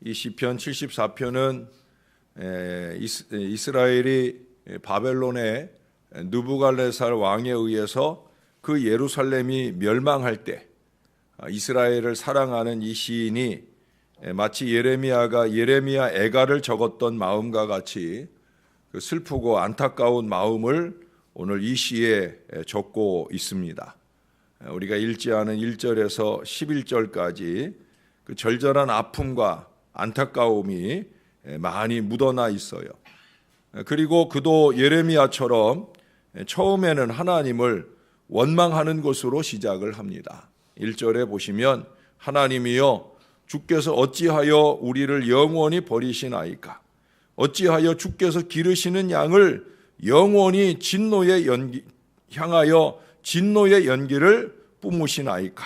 이 시편 74편은 이스라엘이 바벨론의 느부갈네살 왕에 의해서 그 예루살렘이 멸망할 때 이스라엘을 사랑하는 이 시인이 마치 예레미야 애가를 적었던 마음과 같이 그 슬프고 안타까운 마음을 오늘 이 시에 적고 있습니다. 우리가 읽지 않은 1절에서 11절까지 그 절절한 아픔과 안타까움이 많이 묻어나 있어요. 그리고 그도 예레미야처럼 처음에는 하나님을 원망하는 것으로 시작을 합니다. 1절에 보시면 하나님이여 주께서 어찌하여 우리를 영원히 버리시나이까? 어찌하여 주께서 기르시는 양을 영원히 향하여 진노의 연기를 뿜으시나이까?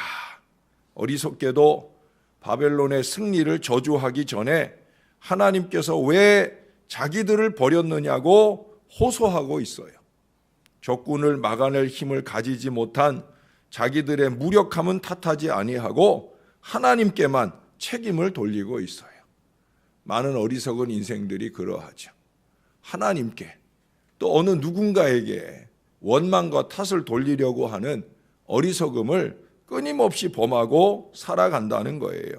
어리석게도 바벨론의 승리를 저주하기 전에 하나님께서 왜 자기들을 버렸느냐고 호소하고 있어요. 적군을 막아낼 힘을 가지지 못한 자기들의 무력함은 탓하지 아니하고 하나님께만 책임을 돌리고 있어요. 많은 어리석은 인생들이 그러하죠. 하나님께 또 어느 누군가에게 원망과 탓을 돌리려고 하는 어리석음을 끊임없이 범하고 살아간다는 거예요.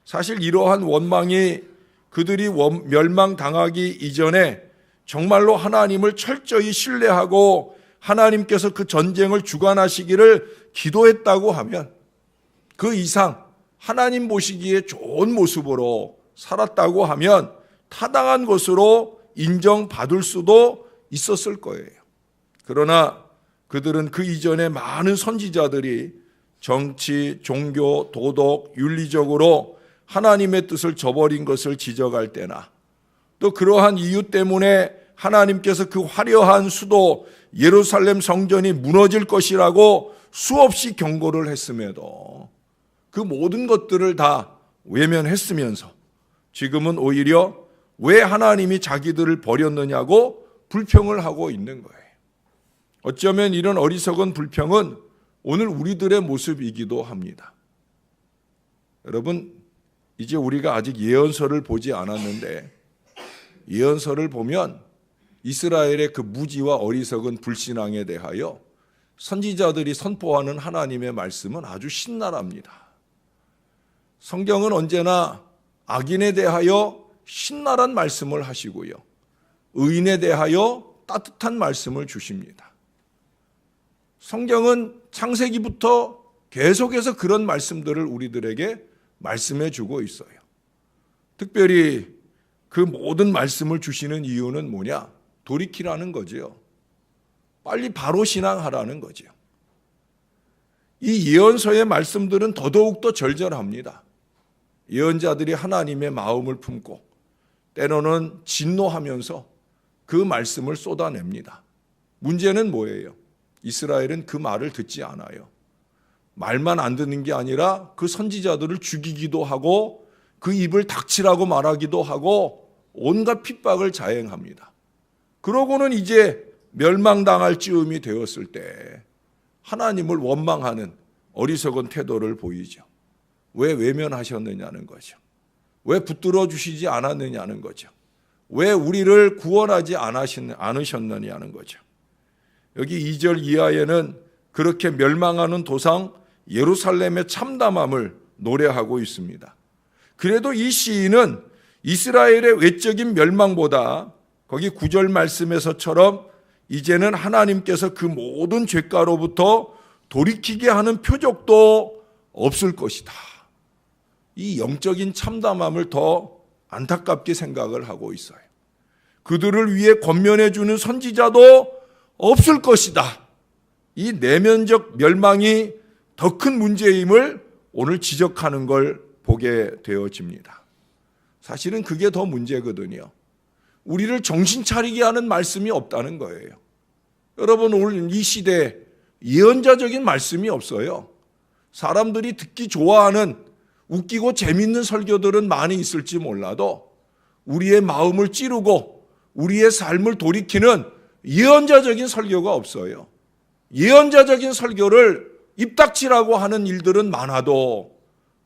사실 이러한 원망이 그들이 멸망당하기 이전에 정말로 하나님을 철저히 신뢰하고 하나님께서 그 전쟁을 주관하시기를 기도했다고 하면 그 이상 하나님 보시기에 좋은 모습으로 살았다고 하면 타당한 것으로 인정받을 수도 있었을 거예요. 그러나 그들은 그 이전에 많은 선지자들이 정치, 종교, 도덕, 윤리적으로 하나님의 뜻을 저버린 것을 지적할 때나 또 그러한 이유 때문에 하나님께서 그 화려한 수도 예루살렘 성전이 무너질 것이라고 수없이 경고를 했음에도 그 모든 것들을 다 외면했으면서 지금은 오히려 왜 하나님이 자기들을 버렸느냐고 불평을 하고 있는 거예요. 어쩌면 이런 어리석은 불평은 오늘 우리들의 모습이기도 합니다. 여러분, 이제 우리가 아직 예언서를 보지 않았는데 예언서를 보면 이스라엘의 그 무지와 어리석은 불신앙에 대하여 선지자들이 선포하는 하나님의 말씀은 아주 신랄합니다. 성경은 언제나 악인에 대하여 신랄한 말씀을 하시고요, 의인에 대하여 따뜻한 말씀을 주십니다. 성경은 창세기부터 계속해서 그런 말씀들을 우리들에게 말씀해 주고 있어요. 특별히 그 모든 말씀을 주시는 이유는 뭐냐? 돌이키라는 거죠. 빨리 바로 신앙하라는 거죠. 이 예언서의 말씀들은 더더욱 절절합니다. 예언자들이 하나님의 마음을 품고 때로는 진노하면서 그 말씀을 쏟아냅니다. 문제는 뭐예요? 이스라엘은 그 말을 듣지 않아요. 말만 안 듣는 게 아니라 그 선지자들을 죽이기도 하고 그 입을 닥치라고 말하기도 하고 온갖 핍박을 자행합니다. 그러고는 이제 멸망당할 즈음이 되었을 때 하나님을 원망하는 어리석은 태도를 보이죠. 왜 외면하셨느냐는 거죠. 왜 붙들어 주시지 않았느냐는 거죠. 왜 우리를 구원하지 않으셨느냐는 거죠. 여기 2절 이하에는 그렇게 멸망하는 도상 예루살렘의 참담함을 노래하고 있습니다. 그래도 이 시인은 이스라엘의 외적인 멸망보다 거기 9절 말씀에서처럼 이제는 하나님께서 그 모든 죄가로부터 돌이키게 하는 표적도 없을 것이다. 이 영적인 참담함을 더 안타깝게 생각을 하고 있어요. 그들을 위해 권면해 주는 선지자도 없을 것이다. 이 내면적 멸망이 더 큰 문제임을 오늘 지적하는 걸 보게 되어집니다. 사실은 그게 더 문제거든요. 우리를 정신 차리게 하는 말씀이 없다는 거예요. 여러분, 오늘 이 시대에 예언자적인 말씀이 없어요. 사람들이 듣기 좋아하는 웃기고 재밌는 설교들은 많이 있을지 몰라도 우리의 마음을 찌르고 우리의 삶을 돌이키는 예언자적인 설교가 없어요. 예언자적인 설교를 입닥치라고 하는 일들은 많아도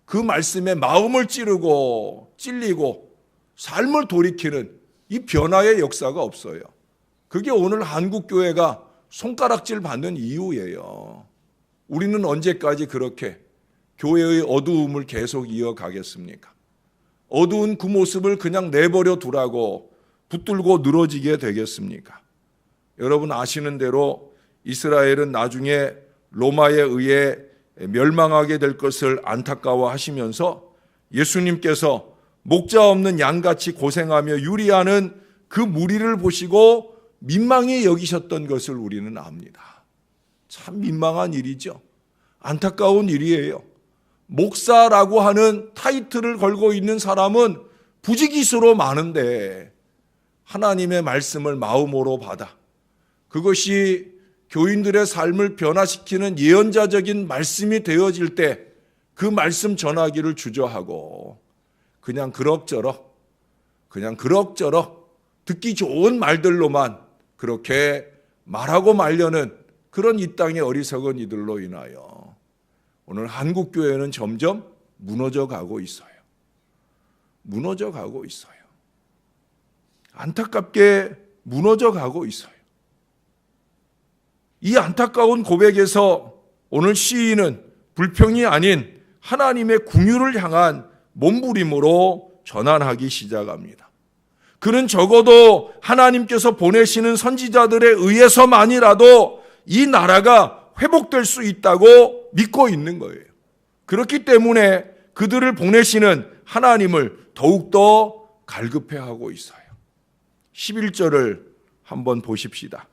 그 말씀에 마음을 찌르고 찔리고 삶을 돌이키는 이 변화의 역사가 없어요. 그게 오늘 한국교회가 손가락질 받는 이유예요. 우리는 언제까지 그렇게 교회의 어두움을 계속 이어가겠습니까? 어두운 그 모습을 그냥 내버려 두라고 붙들고 늘어지게 되겠습니까? 여러분 아시는 대로 이스라엘은 나중에 로마에 의해 멸망하게 될 것을 안타까워하시면서 예수님께서 목자 없는 양같이 고생하며 유리하는 그 무리를 보시고 민망히 여기셨던 것을 우리는 압니다. 참 민망한 일이죠. 안타까운 일이에요. 목사라고 하는 타이틀을 걸고 있는 사람은 부지기수로 많은데 하나님의 말씀을 마음으로 받아 그것이 교인들의 삶을 변화시키는 예언자적인 말씀이 되어질 때 그 말씀 전하기를 주저하고 그냥 그럭저럭 듣기 좋은 말들로만 그렇게 말하고 말려는 그런 이 땅의 어리석은 이들로 인하여 오늘 한국교회는 점점 무너져 가고 있어요. 무너져 가고 있어요. 안타깝게 무너져 가고 있어요. 이 안타까운 고백에서 오늘 시인은 불평이 아닌 하나님의 긍휼을 향한 몸부림으로 전환하기 시작합니다. 그는 적어도 하나님께서 보내시는 선지자들에 의해서만이라도 이 나라가 회복될 수 있다고 믿고 있는 거예요. 그렇기 때문에 그들을 보내시는 하나님을 더욱더 갈급해하고 있어요. 11절을 한번 보십시다.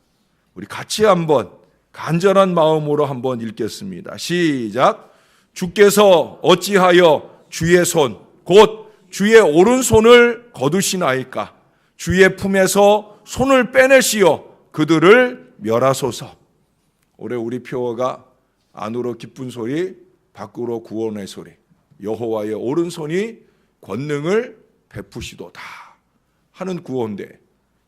우리 같이 한번 간절한 마음으로 한번 읽겠습니다. 시작. 주께서 어찌하여 주의 손 곧 주의 오른손을 거두시나이까. 주의 품에서 손을 빼내시어 그들을 멸하소서. 올해 우리 표어가 안으로 기쁜 소리 밖으로 구원의 소리. 여호와의 오른손이 권능을 베푸시도다 하는 구호인데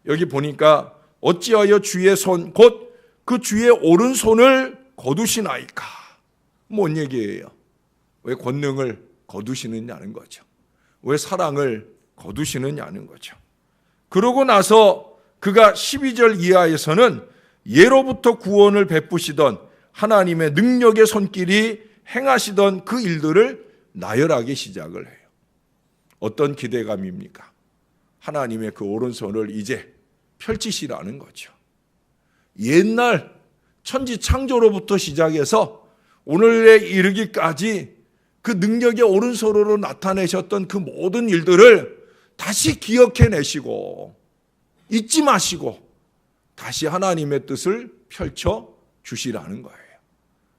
여기 보니까 어찌하여 주의 손 곧 그 주의 오른손을 거두시나이까. 뭔 얘기예요? 왜 권능을 거두시느냐는 거죠. 왜 사랑을 거두시느냐는 거죠. 그러고 나서 그가 12절 이하에서는 예로부터 구원을 베푸시던 하나님의 능력의 손길이 행하시던 그 일들을 나열하기 시작을 해요. 어떤 기대감입니까? 하나님의 그 오른손을 이제 펼치시라는 거죠. 옛날 천지 창조로부터 시작해서 오늘에 이르기까지 그 능력의 오른손으로 나타내셨던 그 모든 일들을 다시 기억해내시고 잊지 마시고 다시 하나님의 뜻을 펼쳐 주시라는 거예요.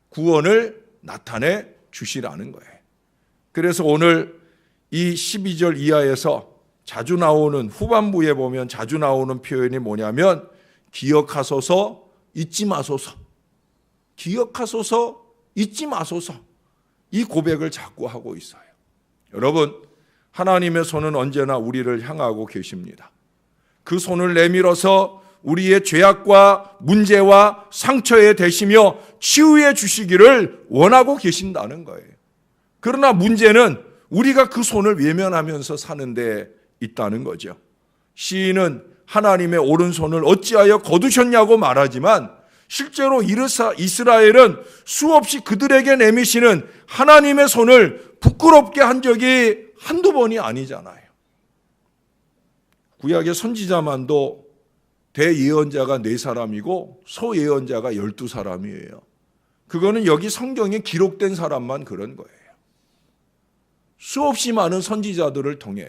구원을 나타내 주시라는 거예요. 그래서 오늘 이 12절 이하에서 자주 나오는 후반부에 보면 자주 나오는 표현이 뭐냐면 기억하소서 잊지 마소서, 기억하소서 잊지 마소서, 이 고백을 자꾸 하고 있어요. 여러분, 하나님의 손은 언제나 우리를 향하고 계십니다. 그 손을 내밀어서 우리의 죄악과 문제와 상처에 대시며 치유해 주시기를 원하고 계신다는 거예요. 그러나 문제는 우리가 그 손을 외면하면서 사는 데 있다는 거죠. 시인은 하나님의 오른손을 어찌하여 거두셨냐고 말하지만 실제로 이스라엘은 수없이 그들에게 내미시는 하나님의 손을 부끄럽게 한 적이 한두 번이 아니잖아요. 구약의 선지자만도 대예언자가 4사람이고 소예언자가 12사람이에요. 그거는 여기 성경에 기록된 사람만 그런 거예요. 수없이 많은 선지자들을 통해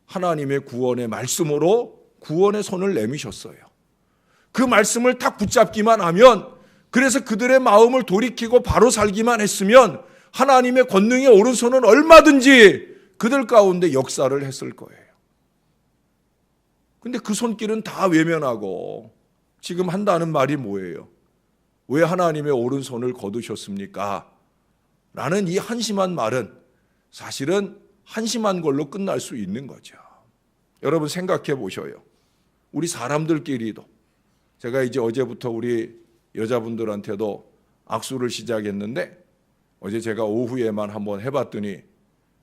하나님의 구원의 말씀으로 구원의 손을 내미셨어요. 그 말씀을 딱 붙잡기만 하면, 그래서 그들의 마음을 돌이키고 바로 살기만 했으면 하나님의 권능의 오른손은 얼마든지 그들 가운데 역사를 했을 거예요. 근데 그 손길은 다 외면하고 지금 한다는 말이 뭐예요? 왜 하나님의 오른손을 거두셨습니까? 라는 이 한심한 말은 사실은 한심한 걸로 끝날 수 있는 거죠. 여러분 생각해 보셔요. 우리 사람들끼리도, 제가 이제 어제부터 우리 여자분들한테도 악수를 시작했는데 어제 제가 오후에만 한번 해봤더니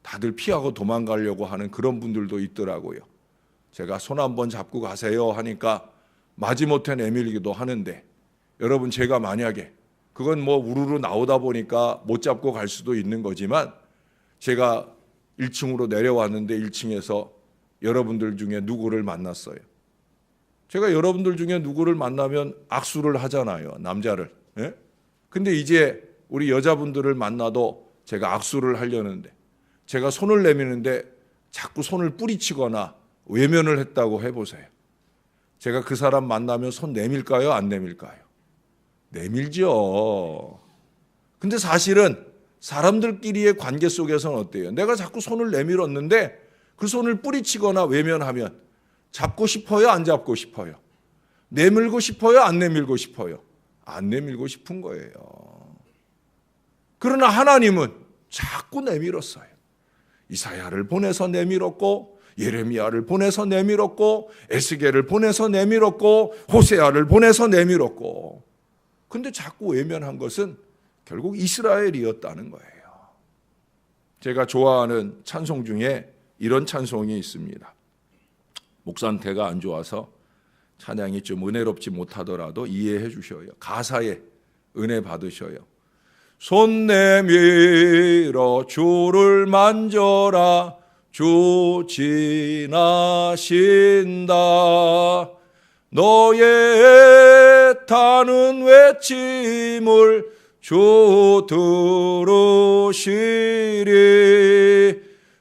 다들 피하고 도망가려고 하는 그런 분들도 있더라고요. 제가 손 한번 잡고 가세요 하니까 마지못해 내밀기도 하는데, 여러분 제가 만약에 그건 뭐 우르르 나오다 보니까 못 잡고 갈 수도 있는 거지만, 제가 1층으로 내려왔는데 1층에서 여러분들 중에 누구를 만났어요. 제가 여러분들 중에 누구를 만나면 악수를 하잖아요, 남자를. 예? 근데 이제 우리 여자분들을 만나도 제가 악수를 하려는데, 제가 손을 내미는데 자꾸 손을 뿌리치거나 외면을 했다고 해보세요. 제가 그 사람 만나면 손 내밀까요, 안 내밀까요? 내밀죠. 근데 사실은 사람들끼리의 관계 속에서는 어때요? 내가 자꾸 손을 내밀었는데 그 손을 뿌리치거나 외면하면 잡고 싶어요, 안 잡고 싶어요? 내밀고 싶어요, 안 내밀고 싶어요? 안 내밀고 싶은 거예요. 그러나 하나님은 자꾸 내밀었어요. 이사야를 보내서 내밀었고, 예레미야를 보내서 내밀었고, 에스겔을 보내서 내밀었고, 호세아를 보내서 내밀었고, 근데 자꾸 외면한 것은 결국 이스라엘이었다는 거예요. 제가 좋아하는 찬송 중에 이런 찬송이 있습니다. 목 상태가 안 좋아서 찬양이 좀 은혜롭지 못하더라도 이해해 주셔요. 가사에 은혜 받으셔요. 손 내밀어 주를 만져라, 주 지나신다. 너의 애타는 외침을 주 들으시리.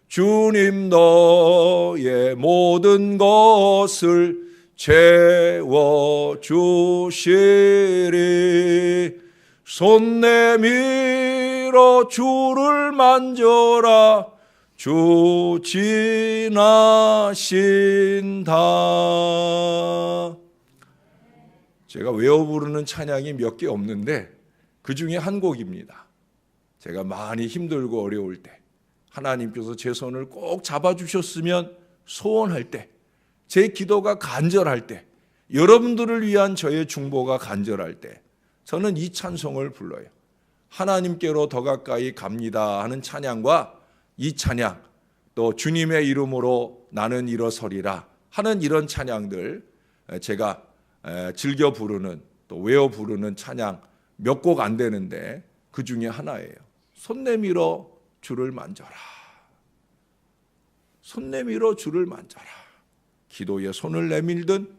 주님 너의 모든 것을 채워주시리. 손 내밀어 주를 만져라, 주 지나신다. 제가 외워 부르는 찬양이 몇 개 없는데 그 중에 한 곡입니다. 제가 많이 힘들고 어려울 때, 하나님께서 제 손을 꼭 잡아주셨으면 소원할 때, 제 기도가 간절할 때, 여러분들을 위한 저의 중보가 간절할 때, 저는 이 찬송을 불러요. 하나님께로 더 가까이 갑니다 하는 찬양과 이 찬양, 또 주님의 이름으로 나는 일어서리라 하는 이런 찬양들, 제가 즐겨 부르는, 또 외워 부르는 찬양 몇 곡 안 되는데 그 중에 하나예요. 손 내밀어 주를 만져라. 손 내밀어 주를 만져라. 기도에 손을 내밀든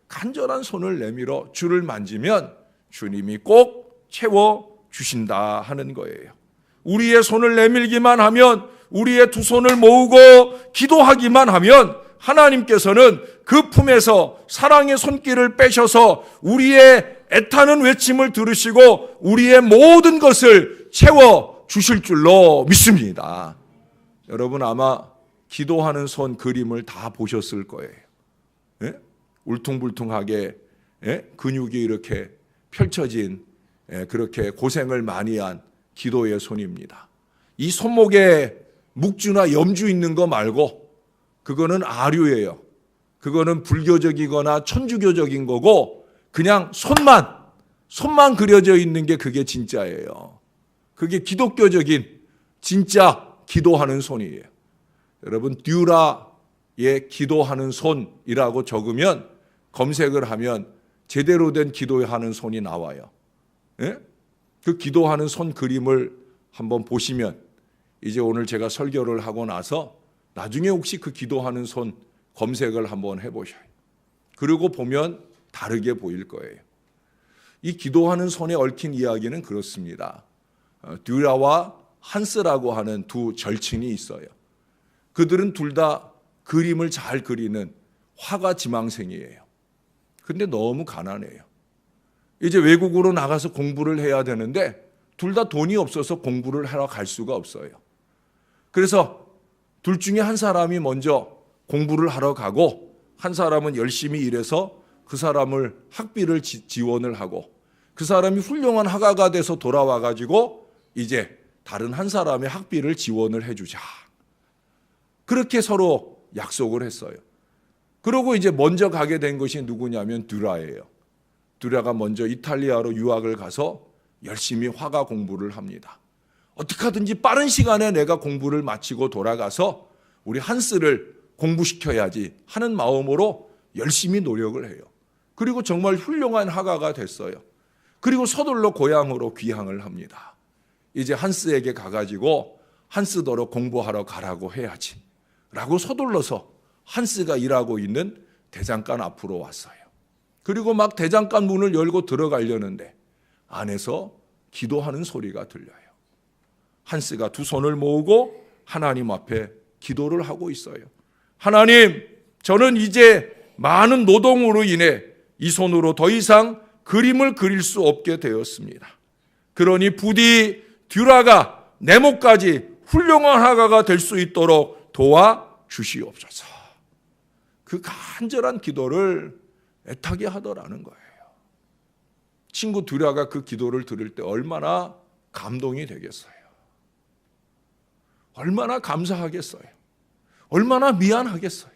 간절한 손을 내밀어 주를 만지면 주님이 꼭 채워주신다 하는 거예요. 우리의 손을 내밀기만 하면, 우리의 두 손을 모으고 기도하기만 하면 하나님께서는 그 품에서 사랑의 손길을 빼셔서 우리의 애타는 외침을 들으시고 우리의 모든 것을 채워주실 줄로 믿습니다. 여러분 아마 기도하는 손 그림을 다 보셨을 거예요. 울퉁불퉁하게 근육이 이렇게 펼쳐진, 그렇게 고생을 많이 한 기도의 손입니다. 이 손목에 묵주나 염주 있는 거 말고 그거는 아류예요. 그거는 불교적이거나 천주교적인 거고, 그냥 손만 그려져 있는 게 그게 진짜예요. 그게 기독교적인 진짜 기도하는 손이에요. 여러분 듀라의 기도하는 손이라고 적으면, 검색을 하면 제대로 된 기도하는 손이 나와요. 그 기도하는 손 그림을 한번 보시면, 이제 오늘 제가 설교를 하고 나서 나중에 혹시 그 기도하는 손 검색을 한번 해보셔요. 그리고 보면 다르게 보일 거예요. 이 기도하는 손에 얽힌 이야기는 그렇습니다. 듀라와 한스라고 하는 두 절친이 있어요. 그들은 둘 다 그림을 잘 그리는 화가 지망생이에요. 근데 너무 가난해요. 이제 외국으로 나가서 공부를 해야 되는데 둘 다 돈이 없어서 공부를 하러 갈 수가 없어요. 그래서 둘 중에 한 사람이 먼저 공부를 하러 가고, 한 사람은 열심히 일해서 그 사람을 학비를 지원을 하고, 그 사람이 훌륭한 화가가 돼서 돌아와 가지고 이제 다른 한 사람의 학비를 지원을 해주자. 그렇게 서로 약속을 했어요. 그리고 이제 먼저 가게 된 것이 누구냐면 듀라예요. 듀라가 먼저 이탈리아로 유학을 가서 열심히 화가 공부를 합니다. 어떻게 하든지 빠른 시간에 내가 공부를 마치고 돌아가서 우리 한스를 공부시켜야지 하는 마음으로 열심히 노력을 해요. 그리고 정말 훌륭한 화가가 됐어요. 그리고 서둘러 고향으로 귀향을 합니다. 이제 한스에게 가가지고 한스더러 공부하러 가라고 해야지 라고 서둘러서 한스가 일하고 있는 대장간 앞으로 왔어요. 그리고 막 대장간 문을 열고 들어가려는데 안에서 기도하는 소리가 들려요. 한스가 두 손을 모으고 하나님 앞에 기도를 하고 있어요. 하나님, 저는 이제 많은 노동으로 인해 이 손으로 더 이상 그림을 그릴 수 없게 되었습니다. 그러니 부디 듀라가 내 목까지 훌륭한 화가가 될 수 있도록 도와주시옵소서. 그 간절한 기도를 애타게 하더라는 거예요. 친구 듀라가 그 기도를 들을 때 얼마나 감동이 되겠어요. 얼마나 감사하겠어요. 얼마나 미안하겠어요.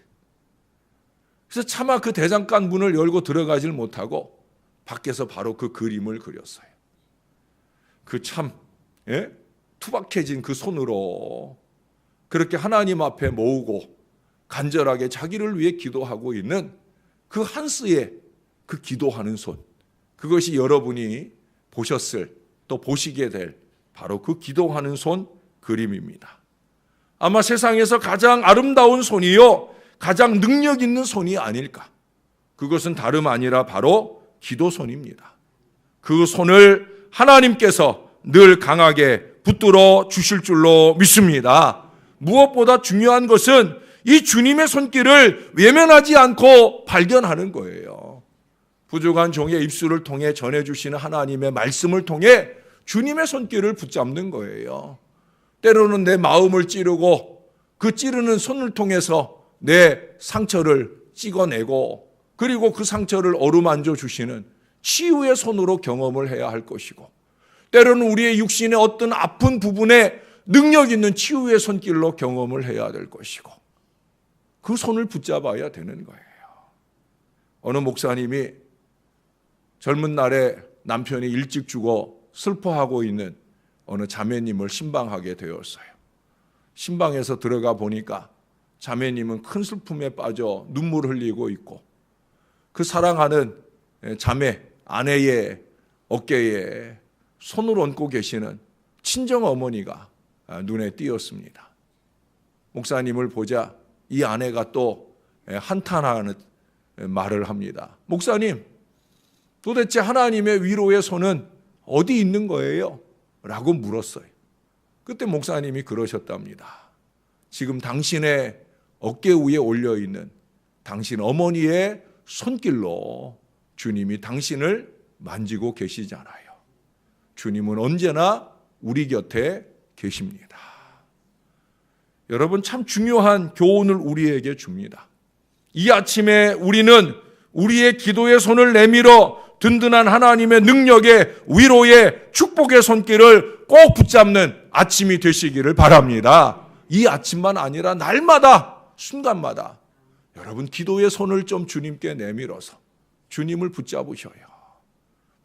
그래서 차마 그 대장간 문을 열고 들어가질 못하고 밖에서 바로 그 그림을 그렸어요. 그 참 투박해진 그 손으로 그렇게 하나님 앞에 모으고 간절하게 자기를 위해 기도하고 있는 그 한스의 그 기도하는 손, 그것이 여러분이 보셨을 또 보시게 될 바로 그 기도하는 손 그림입니다. 아마 세상에서 가장 아름다운 손이요 가장 능력 있는 손이 아닐까. 그것은 다름 아니라 바로 기도손입니다. 그 손을 하나님께서 늘 강하게 붙들어 주실 줄로 믿습니다. 무엇보다 중요한 것은 이 주님의 손길을 외면하지 않고 발견하는 거예요. 부족한 종의 입술을 통해 전해주시는 하나님의 말씀을 통해 주님의 손길을 붙잡는 거예요. 때로는 내 마음을 찌르고 그 찌르는 손을 통해서 내 상처를 찍어내고 그리고 그 상처를 어루만져 주시는 치유의 손으로 경험을 해야 할 것이고, 때로는 우리의 육신의 어떤 아픈 부분에 능력 있는 치유의 손길로 경험을 해야 될 것이고, 그 손을 붙잡아야 되는 거예요. 어느 목사님이 젊은 날에 남편이 일찍 죽어 슬퍼하고 있는 어느 자매님을 신방하게 되었어요. 신방에서 들어가 보니까 자매님은 큰 슬픔에 빠져 눈물 흘리고 있고, 그 사랑하는 자매, 아내의 어깨에 손을 얹고 계시는 친정 어머니가 눈에 띄었습니다. 목사님을 보자 이 아내가 또 한탄하는 말을 합니다. 목사님, 도대체 하나님의 위로의 손은 어디 있는 거예요? 라고 물었어요. 그때 목사님이 그러셨답니다. 지금 당신의 어깨 위에 올려있는 당신 어머니의 손길로 주님이 당신을 만지고 계시잖아요. 주님은 언제나 우리 곁에 계십니다. 여러분, 참 중요한 교훈을 우리에게 줍니다. 이 아침에 우리는 우리의 기도의 손을 내밀어 든든한 하나님의 능력의 위로의 축복의 손길을 꼭 붙잡는 아침이 되시기를 바랍니다. 이 아침만 아니라 날마다 순간마다 여러분 기도의 손을 좀 주님께 내밀어서 주님을 붙잡으셔요.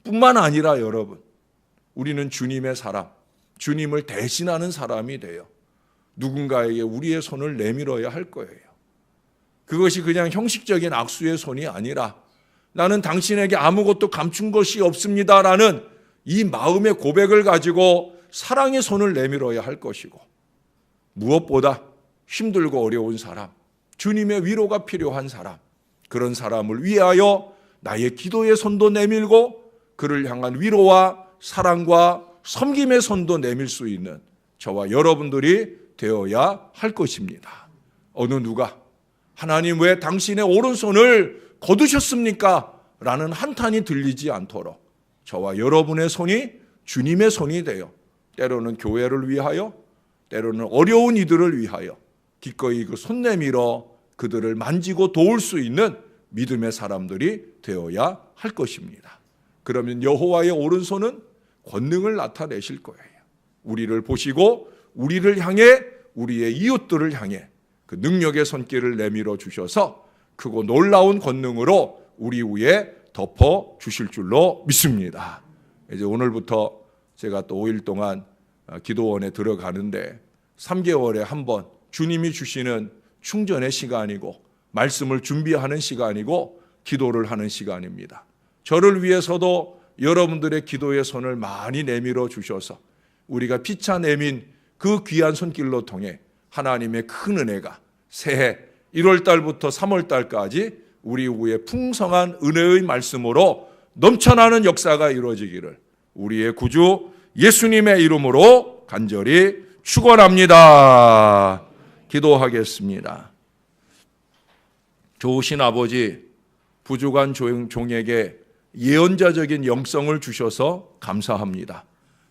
뿐만 아니라 여러분, 우리는 주님의 사람, 주님을 대신하는 사람이 돼요. 누군가에게 우리의 손을 내밀어야 할 거예요. 그것이 그냥 형식적인 악수의 손이 아니라 나는 당신에게 아무것도 감춘 것이 없습니다라는 이 마음의 고백을 가지고 사랑의 손을 내밀어야 할 것이고, 무엇보다 힘들고 어려운 사람, 주님의 위로가 필요한 사람, 그런 사람을 위하여 나의 기도의 손도 내밀고 그를 향한 위로와 사랑과 섬김의 손도 내밀 수 있는 저와 여러분들이 되어야 할 것입니다. 어느 누가 하나님 왜 당신의 오른손을 거두셨습니까? 라는 한탄이 들리지 않도록 저와 여러분의 손이 주님의 손이 되어 때로는 교회를 위하여, 때로는 어려운 이들을 위하여 기꺼이 그 손 내밀어 그들을 만지고 도울 수 있는 믿음의 사람들이 되어야 할 것입니다. 그러면 여호와의 오른손은 권능을 나타내실 거예요. 우리를 보시고 우리를 향해, 우리의 이웃들을 향해 그 능력의 손길을 내밀어 주셔서 크고 놀라운 권능으로 우리 위에 덮어 주실 줄로 믿습니다. 이제 오늘부터 제가 또 5일 동안 기도원에 들어가는데 3개월에 한 번 주님이 주시는 충전의 시간이고 말씀을 준비하는 시간이고 기도를 하는 시간입니다. 저를 위해서도 여러분들의 기도의 손을 많이 내밀어 주셔서 우리가 피차 내민 그 귀한 손길로 통해 하나님의 큰 은혜가 새해 1월 달부터 3월 달까지 우리 위에 풍성한 은혜의 말씀으로 넘쳐나는 역사가 이루어지기를 우리의 구주 예수님의 이름으로 간절히 축원합니다. 기도하겠습니다. 좋으신 아버지, 부족한 종에게 예언자적인 영성을 주셔서 감사합니다.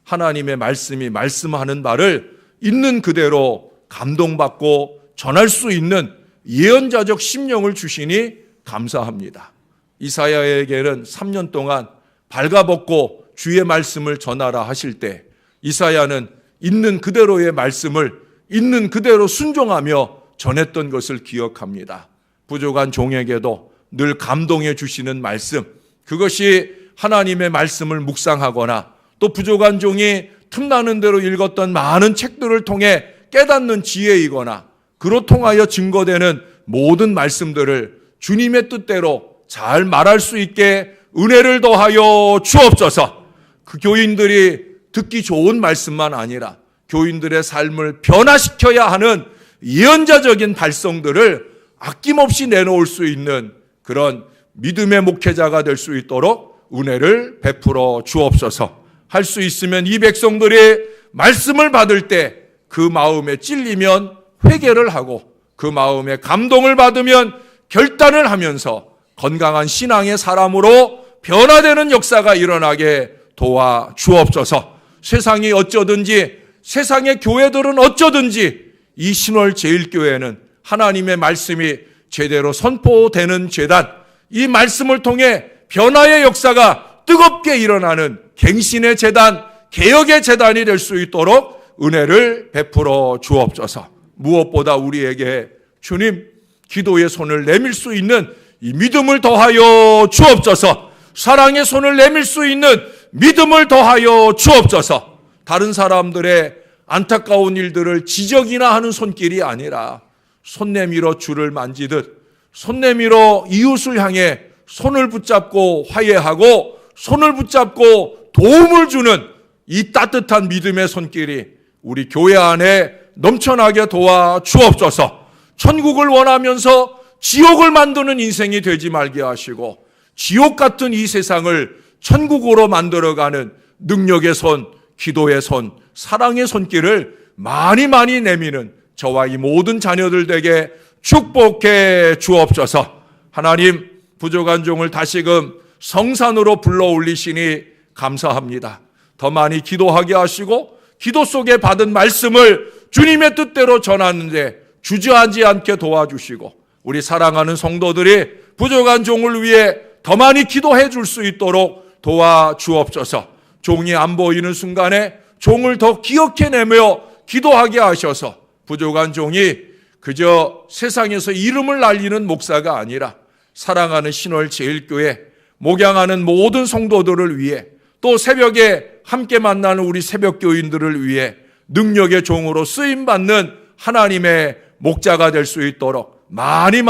하나님의 말씀이 말씀하는 바를 있는 그대로 감동받고 전할 수 있는 예언자적 심령을 주시니 감사합니다. 이사야에게는 3년 동안 발가벗고 주의 말씀을 전하라 하실 때 이사야는 있는 그대로의 말씀을 있는 그대로 순종하며 전했던 것을 기억합니다. 부족한 종에게도 늘 감동해 주시는 말씀, 그것이 하나님의 말씀을 묵상하거나 또 부족한 종이 틈나는 대로 읽었던 많은 책들을 통해 깨닫는 지혜이거나 그로 통하여 증거되는 모든 말씀들을 주님의 뜻대로 잘 말할 수 있게 은혜를 더하여 주옵소서. 그 교인들이 듣기 좋은 말씀만 아니라 교인들의 삶을 변화시켜야 하는 예언자적인 발성들을 아낌없이 내놓을 수 있는 그런 믿음의 목회자가 될 수 있도록 은혜를 베풀어 주옵소서. 할 수 있으면 이 백성들이 말씀을 받을 때 그 마음에 찔리면 회개를 하고 그 마음에 감동을 받으면 결단을 하면서 건강한 신앙의 사람으로 변화되는 역사가 일어나게 도와 주옵소서. 세상이 어쩌든지 세상의 교회들은 어쩌든지 이 신월제일교회는 하나님의 말씀이 제대로 선포되는 제단, 이 말씀을 통해 변화의 역사가 뜨겁게 일어나는 갱신의 제단, 개혁의 제단이 될 수 있도록 은혜를 베풀어 주옵소서. 무엇보다 우리에게 주님 기도의 손을 내밀 수 있는 이 믿음을 더하여 주옵소서. 사랑의 손을 내밀 수 있는 믿음을 더하여 주옵소서. 다른 사람들의 안타까운 일들을 지적이나 하는 손길이 아니라 손 내밀어 주를 만지듯 손 내밀어 이웃을 향해 손을 붙잡고 화해하고 손을 붙잡고 도움을 주는 이 따뜻한 믿음의 손길이 우리 교회 안에 넘쳐나게 도와 주옵소서. 천국을 원하면서 지옥을 만드는 인생이 되지 말게 하시고 지옥 같은 이 세상을 천국으로 만들어가는 능력의 손, 기도의 손, 사랑의 손길을 많이 내미는 저와 이 모든 자녀들 되게 축복해 주옵소서. 하나님, 부족한 종을 다시금 성산으로 불러 올리시니 감사합니다. 더 많이 기도하게 하시고 기도 속에 받은 말씀을 주님의 뜻대로 전하는데 주저하지 않게 도와주시고 우리 사랑하는 성도들이 부족한 종을 위해 더 많이 기도해 줄 수 있도록 도와주옵소서. 종이 안 보이는 순간에 종을 더 기억해내며 기도하게 하셔서 부족한 종이 그저 세상에서 이름을 날리는 목사가 아니라 사랑하는 신월제일교회 목양하는 모든 성도들을 위해 또 새벽에 함께 만나는 우리 새벽교인들을 위해 능력의 종으로 쓰임받는 하나님의 목자가 될 수 있도록 많이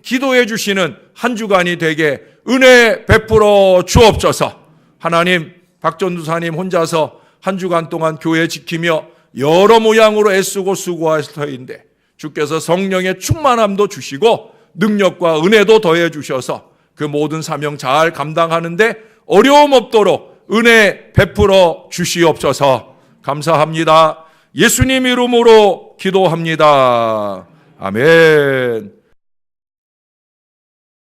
기도해 주시는 한 주간이 되게 은혜 베풀어 주옵소서. 하나님, 박전두사님 혼자서 한 주간 동안 교회 지키며 여러 모양으로 애쓰고 수고하실 터인데 주께서 성령의 충만함도 주시고 능력과 은혜도 더해 주셔서 그 모든 사명 잘 감당하는데 어려움 없도록 은혜 베풀어 주시옵소서. 감사합니다. 예수님 이름으로 기도합니다. 아멘.